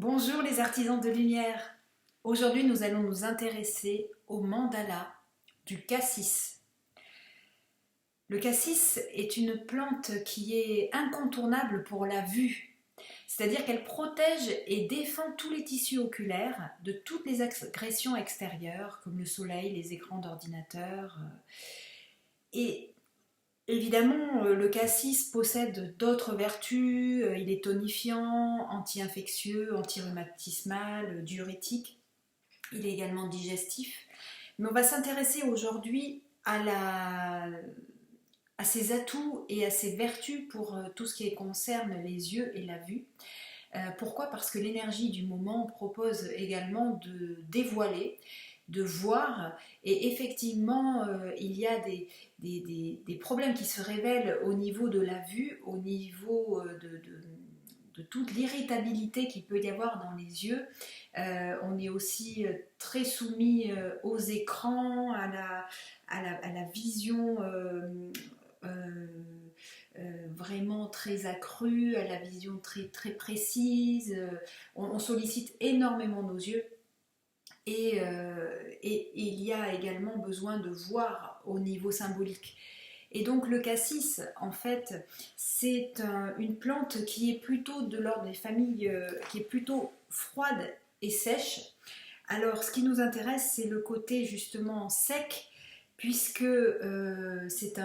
Bonjour les artisans de lumière. Aujourd'hui nous allons nous intéresser au mandala du cassis. Le cassis est une plante qui est incontournable pour la vue, c'est-à-dire qu'elle protège et défend tous les tissus oculaires de toutes les agressions extérieures comme le soleil, les écrans d'ordinateur. Et évidemment, le cassis possède d'autres vertus. Il est tonifiant, anti-infectieux, anti-rhumatismal, diurétique. Il est également digestif. Mais on va s'intéresser aujourd'hui à ses atouts et à ses vertus pour tout ce qui concerne les yeux et la vue. Pourquoi? Parce que l'énergie du moment propose également de dévoiler, de voir, et effectivement il y a des problèmes qui se révèlent au niveau de la vue, au niveau de toute l'irritabilité qu'il peut y avoir dans les yeux. On est aussi très soumis aux écrans, à la vision vraiment très accrue, à la vision très, très précise. On sollicite énormément nos yeux. Et il y a également besoin de voir au niveau symbolique. Et donc le cassis, en fait, c'est une plante qui est plutôt de l'ordre des familles, qui est plutôt froide et sèche. Alors ce qui nous intéresse, c'est le côté justement sec, puisque c'est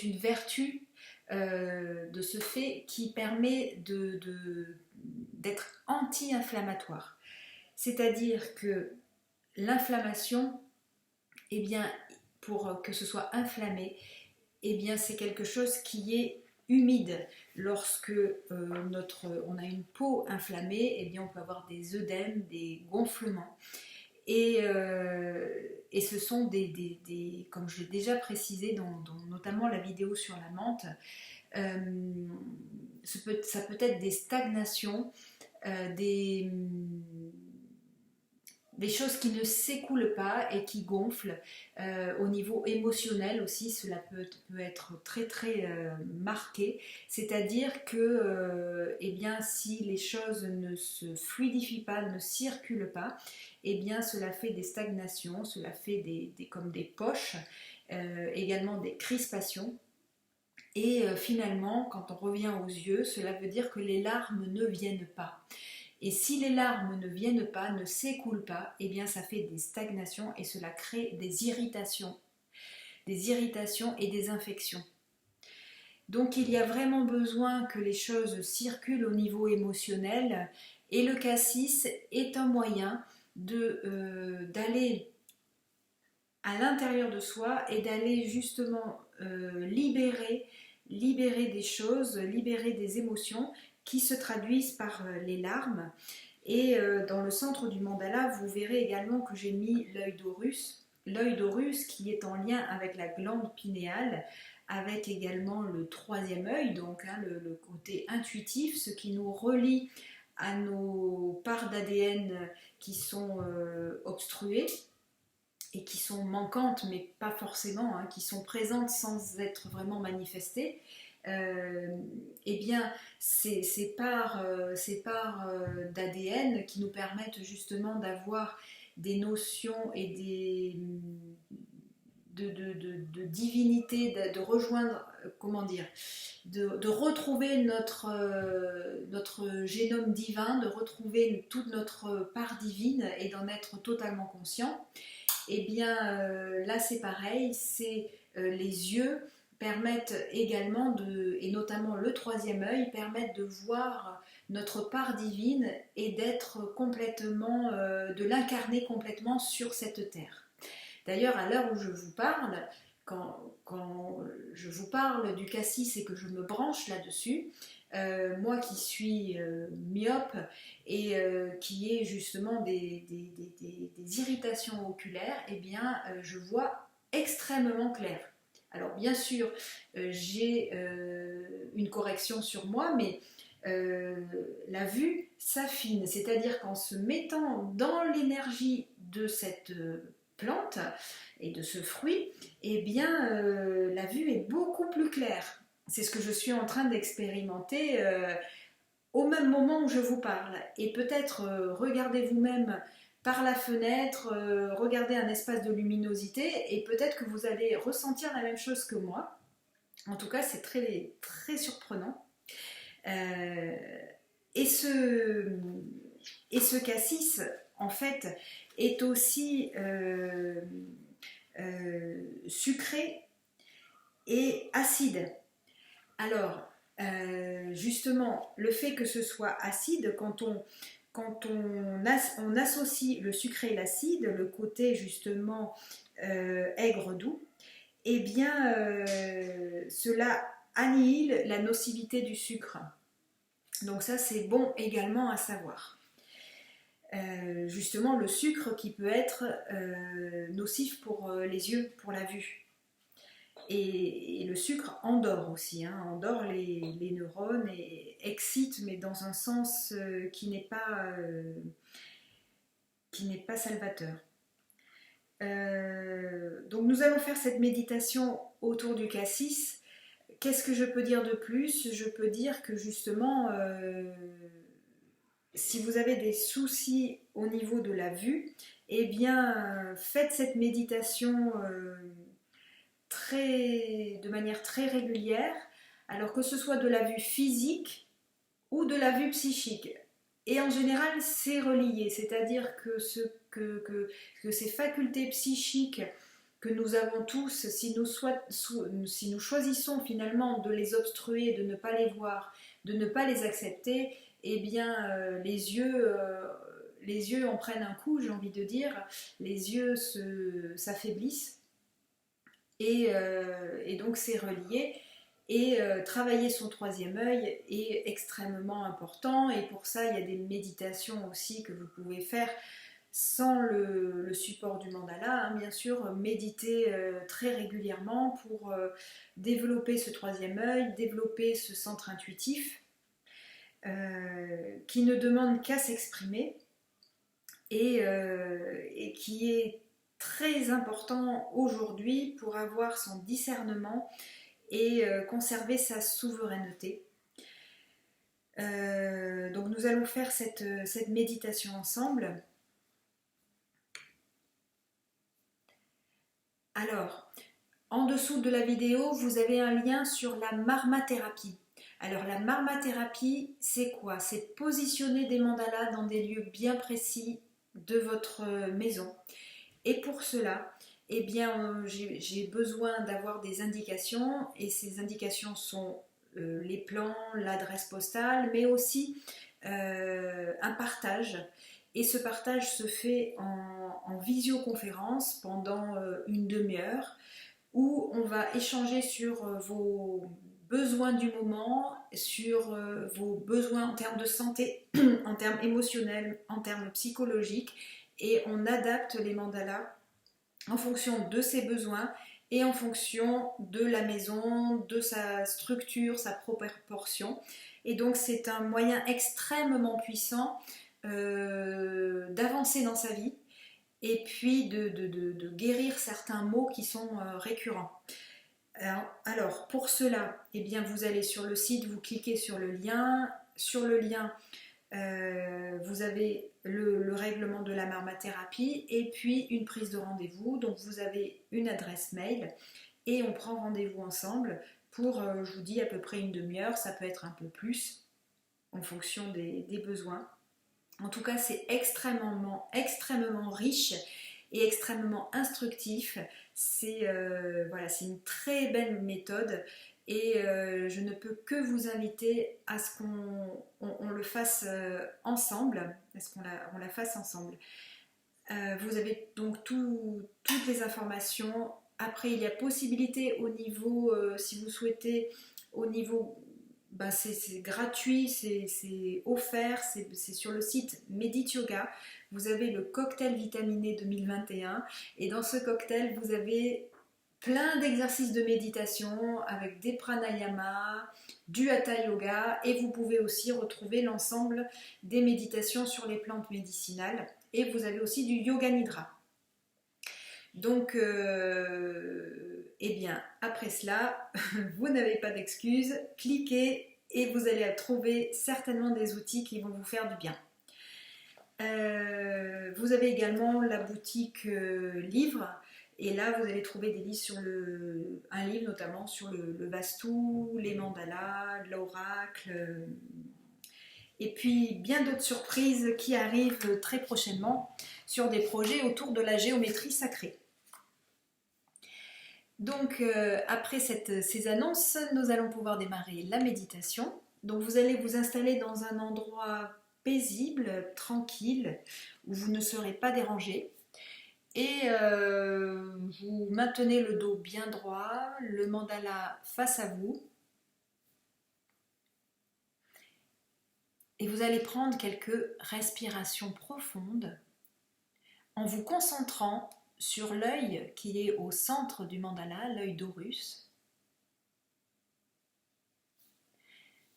une vertu de ce fait qui permet d'être anti-inflammatoire. C'est-à-dire que l'inflammation, eh bien, pour que ce soit inflammé, eh bien, c'est quelque chose qui est humide. Lorsque on a une peau inflammée, eh bien, on peut avoir des œdèmes, des gonflements. Et ce sont comme je l'ai déjà précisé dans notamment la vidéo sur la menthe, ça peut être des stagnations, des choses qui ne s'écoulent pas et qui gonflent. Au niveau émotionnel aussi, cela peut être très très marqué. C'est-à-dire que eh bien, si les choses ne se fluidifient pas, ne circulent pas, eh bien, cela fait des stagnations, cela fait comme des poches, également des crispations. Et finalement, quand on revient aux yeux, cela veut dire que les larmes ne viennent pas. Et si les larmes ne viennent pas, ne s'écoulent pas, eh bien ça fait des stagnations et cela crée des irritations et des infections. Donc il y a vraiment besoin que les choses circulent au niveau émotionnel et le cassis est un moyen d'aller à l'intérieur de soi et d'aller justement libérer des choses, libérer des émotions qui se traduisent par les larmes. Et dans le centre du mandala, vous verrez également que j'ai mis l'œil d'Horus. L'œil d'Horus qui est en lien avec la glande pinéale, avec également le troisième œil, donc le côté intuitif, ce qui nous relie à nos parts d'ADN qui sont obstruées et qui sont manquantes, mais pas forcément, qui sont présentes sans être vraiment manifestées. Eh bien, ces parts d'ADN qui nous permettent justement d'avoir des notions et de divinité, de rejoindre, comment dire, de retrouver notre génome divin, de retrouver toute notre part divine et d'en être totalement conscient. Eh bien, là c'est pareil, les yeux permettent également et notamment le troisième œil, permettent de voir notre part divine et d'être complètement, de l'incarner complètement sur cette terre. D'ailleurs, à l'heure où je vous parle, quand je vous parle du cassis et que je me branche là-dessus, moi qui suis myope et qui ai justement des irritations oculaires, eh bien, je vois extrêmement clair. Alors bien sûr, j'ai une correction sur moi, mais la vue s'affine, c'est-à-dire qu'en se mettant dans l'énergie de cette plante et de ce fruit, eh bien la vue est beaucoup plus claire. C'est ce que je suis en train d'expérimenter au même moment où je vous parle. Et peut-être regardez vous-même par la fenêtre, regardez un espace de luminosité et peut-être que vous allez ressentir la même chose que moi. En tout cas, c'est très, très surprenant. Euh, et, ce cassis, en fait, est aussi sucré et acide. Alors, justement, le fait que ce soit acide, on associe le sucré et l'acide, le côté justement aigre-doux, eh bien, cela annihile la nocivité du sucre. Donc ça, c'est bon également à savoir. Justement, le sucre qui peut être nocif pour les yeux, pour la vue. Et le sucre endort aussi, hein, endort les neurones et excite, mais dans un sens qui n'est pas salvateur. Donc nous allons faire cette méditation autour du cassis. Qu'est-ce que je peux dire de plus? Je peux dire que justement, si vous avez des soucis au niveau de la vue, eh bien faites cette méditation de manière très régulière, alors que ce soit de la vue physique ou de la vue psychique. Et en général, c'est relié, c'est-à-dire que ces facultés psychiques que nous avons tous, si nous choisissons finalement de les obstruer, de ne pas les voir, de ne pas les accepter, eh bien les yeux en prennent un coup, j'ai envie de dire, les yeux s'affaiblissent et donc c'est relié. Et travailler son troisième œil est extrêmement important et pour ça il y a des méditations aussi que vous pouvez faire sans le support du mandala, hein, bien sûr, méditer très régulièrement pour développer ce troisième œil, développer ce centre intuitif qui ne demande qu'à s'exprimer et qui est très important aujourd'hui pour avoir son discernement et conserver sa souveraineté. Donc nous allons faire cette méditation ensemble. Alors, en dessous de la vidéo, vous avez un lien sur la marmathérapie. Alors la marmathérapie, c'est quoi? C'est positionner des mandalas dans des lieux bien précis de votre maison. Et pour cela, eh bien, j'ai besoin d'avoir des indications et ces indications sont les plans, l'adresse postale, mais aussi un partage. Et ce partage se fait en visioconférence pendant une demi-heure où on va échanger sur vos besoins du moment, sur vos besoins en termes de santé, en termes émotionnels, en termes psychologiques et on adapte les mandalas en fonction de ses besoins et en fonction de la maison, de sa structure, sa proportion. Et donc c'est un moyen extrêmement puissant d'avancer dans sa vie et puis de guérir certains maux qui sont récurrents. Alors pour cela, eh bien, vous allez sur le site, vous cliquez sur le lien. Sur le lien, vous avez le règlement de la marmathérapie et puis une prise de rendez-vous. Donc vous avez une adresse mail et on prend rendez-vous ensemble pour, je vous dis, à peu près une demi-heure. Ça peut être un peu plus en fonction des besoins. En tout cas, c'est extrêmement riche et extrêmement instructif. C'est une très belle méthode et je ne peux que vous inviter à ce qu'on le fasse ensemble, à ce qu'on la fasse ensemble. Vous avez donc toutes les informations. Après, il y a possibilité au niveau, si vous souhaitez, au niveau... c'est gratuit, c'est offert, c'est sur le site Medit Yoga. Vous avez le cocktail vitaminé 2021 et dans ce cocktail, vous avez plein d'exercices de méditation avec des pranayama, du hatha yoga et vous pouvez aussi retrouver l'ensemble des méditations sur les plantes médicinales et vous avez aussi du yoga nidra. Donc, eh bien, après cela, vous n'avez pas d'excuses, cliquez et vous allez trouver certainement des outils qui vont vous faire du bien. Vous avez également la boutique livres, et là vous allez trouver des livres sur un livre notamment sur le Vastu, les mandalas, l'oracle, et puis bien d'autres surprises qui arrivent très prochainement sur des projets autour de la géométrie sacrée. Donc après ces annonces, nous allons pouvoir démarrer la méditation. Donc vous allez vous installer dans un endroit paisible, tranquille, où vous ne serez pas dérangé. Et vous maintenez le dos bien droit, le mandala face à vous. Et vous allez prendre quelques respirations profondes en vous concentrant sur l'œil qui est au centre du mandala, l'œil d'Horus.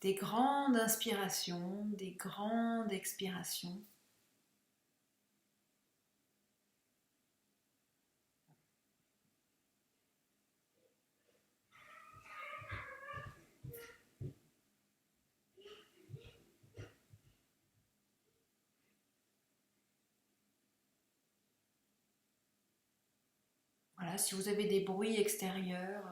Des grandes inspirations, des grandes expirations. Voilà, si vous avez des bruits extérieurs,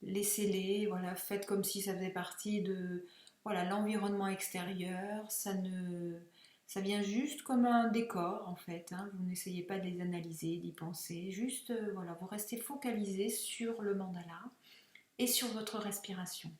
laissez-les, voilà, faites comme si ça faisait partie de voilà, l'environnement extérieur, ça vient juste comme un décor en fait, hein. Vous n'essayez pas de les analyser, d'y penser, juste voilà, vous restez focalisé sur le mandala et sur votre respiration.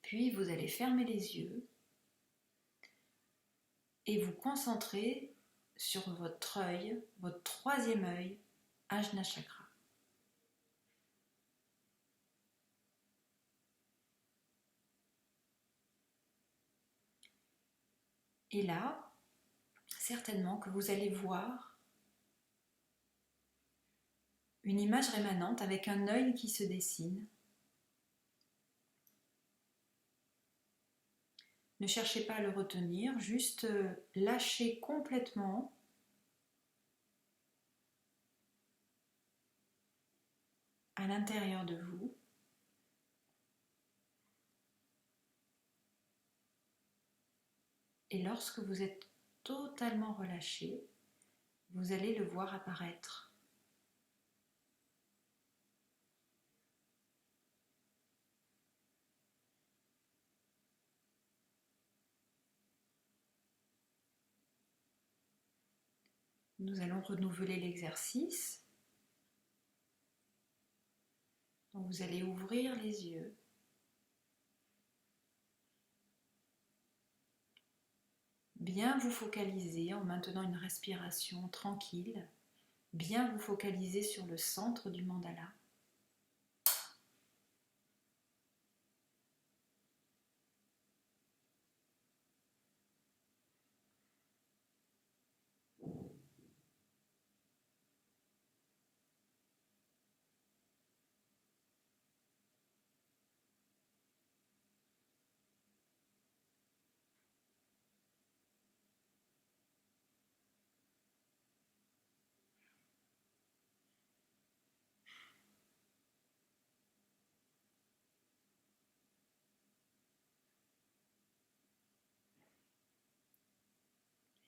Puis vous allez fermer les yeux et vous concentrer sur votre œil, votre troisième œil, Ajna Chakra. Et là, certainement que vous allez voir une image rémanente avec un œil qui se dessine. Ne cherchez pas à le retenir, juste lâchez complètement à l'intérieur de vous. Et lorsque vous êtes totalement relâché, vous allez le voir apparaître. Nous allons renouveler l'exercice. Donc vous allez ouvrir les yeux. Bien vous focaliser en maintenant une respiration tranquille. Bien vous focaliser sur le centre du mandala.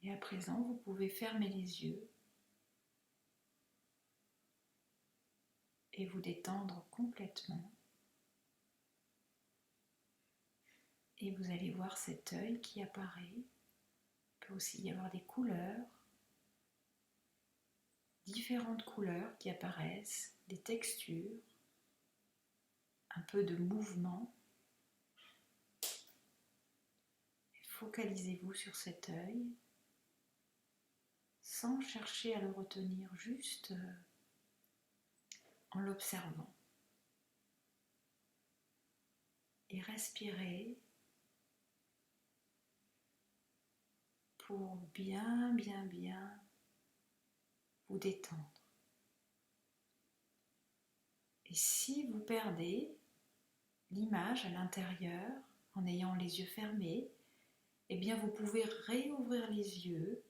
Et à présent, vous pouvez fermer les yeux et vous détendre complètement. Et vous allez voir cet œil qui apparaît. Il peut aussi y avoir des couleurs, différentes couleurs qui apparaissent, des textures, un peu de mouvement. Focalisez-vous sur cet œil sans chercher à le retenir, juste en l'observant. Et respirez pour bien vous détendre. Et si vous perdez l'image à l'intérieur en ayant les yeux fermés, eh bien vous pouvez réouvrir les yeux,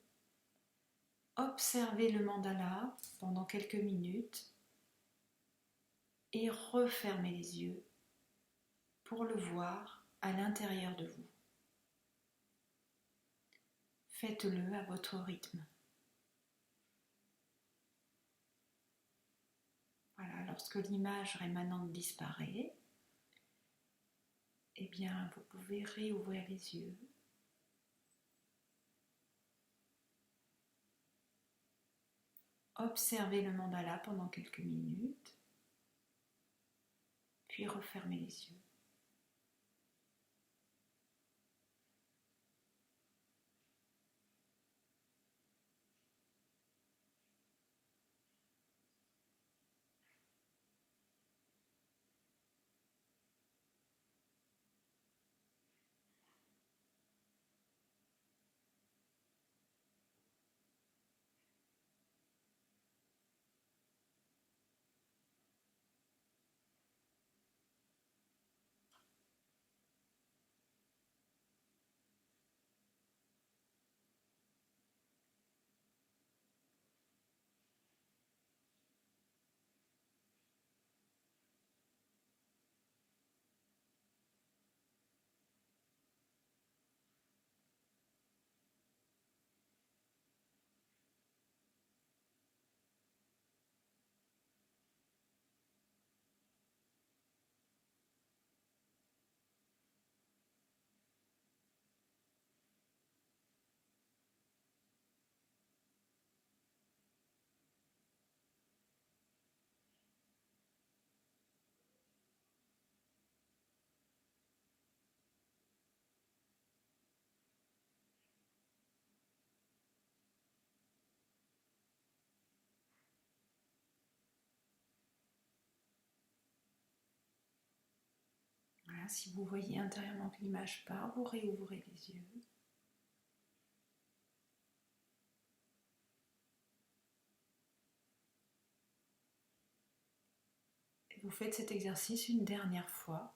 observer le mandala pendant quelques minutes et refermer les yeux pour le voir à l'intérieur de vous. Faites-le à votre rythme. Voilà, lorsque l'image rémanente disparaît, eh bien, vous pouvez réouvrir les yeux. Observez le mandala pendant quelques minutes, puis refermez les yeux. Voilà, si vous voyez intérieurement que l'image part, vous réouvrez les yeux. Et vous faites cet exercice une dernière fois.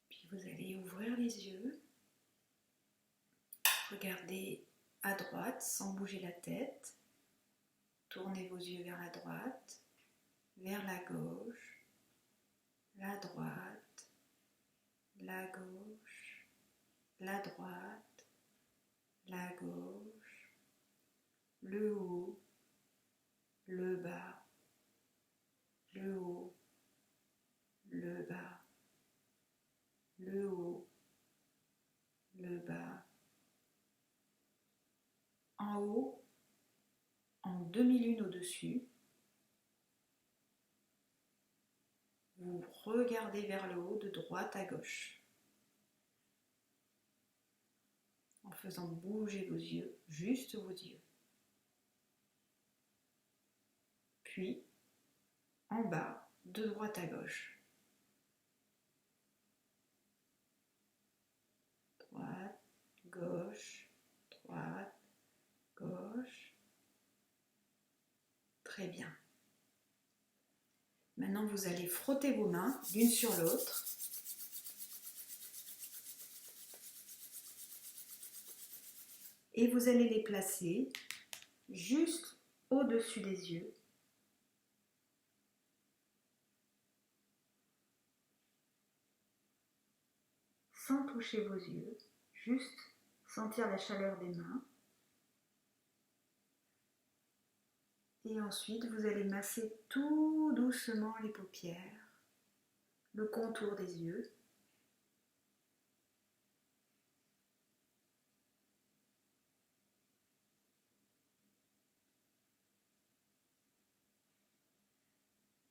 Puis vous allez ouvrir les yeux, regardez à droite sans bouger la tête, tournez vos yeux vers la droite, vers la gauche, la droite, la gauche, la droite, la gauche, le haut, le bas, le haut, le bas, le haut, le bas. En haut, en demi-lune au-dessus, vous regardez vers le haut de droite à gauche, en faisant bouger vos yeux, juste vos yeux. Puis, en bas, de droite à gauche. Droite, gauche, droite, gauche. Très bien. Maintenant, vous allez frotter vos mains l'une sur l'autre. Et vous allez les placer juste au-dessus des yeux. Sans toucher vos yeux, juste sentir la chaleur des mains. Et ensuite, vous allez masser tout doucement les paupières, le contour des yeux.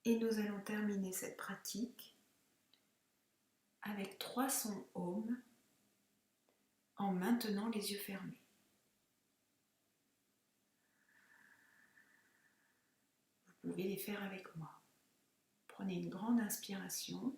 Et nous allons terminer cette pratique avec 3 sons Om en maintenant les yeux fermés. Vous pouvez les faire avec moi. Prenez une grande inspiration.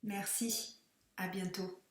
Merci, à bientôt.